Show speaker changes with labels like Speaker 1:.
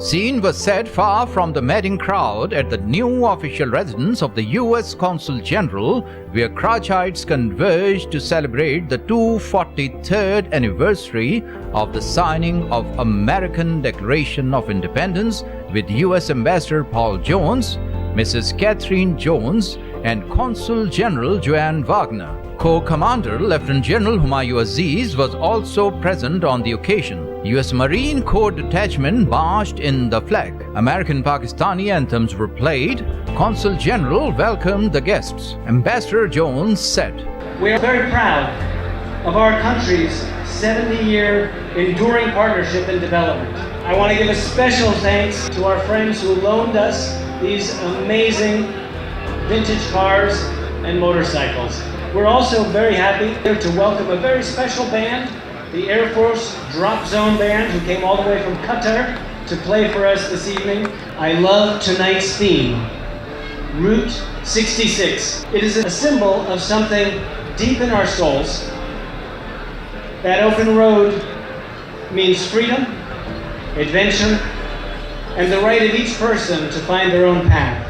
Speaker 1: Scene was set far from the madding crowd at the new official residence of the US Consul General, where Karachiites converged to celebrate the 243rd anniversary of the signing of American Declaration of Independence with US Ambassador Paul Jones, Mrs. Catherine Jones, and Consul General JoAnne Wagner. Co-Commander Lieutenant General Humayun Aziz was also present on the occasion. US Marine Corps Detachment marched in the flag. American Pakistani anthems were played. Consul General welcomed the guests. Ambassador Jones said,
Speaker 2: "We are very proud of our country's 70-year enduring partnership and development. I want to give a special thanks to our friends who loaned us these amazing vintage cars and motorcycles. We're also very happy to welcome a very special band, the Air Force Drop Zone Band, who came all the way from Qatar to play for us this evening. I love tonight's theme, Route 66. It is a symbol of something deep in our souls. That open road means freedom, adventure, and the right of each person to find their own path.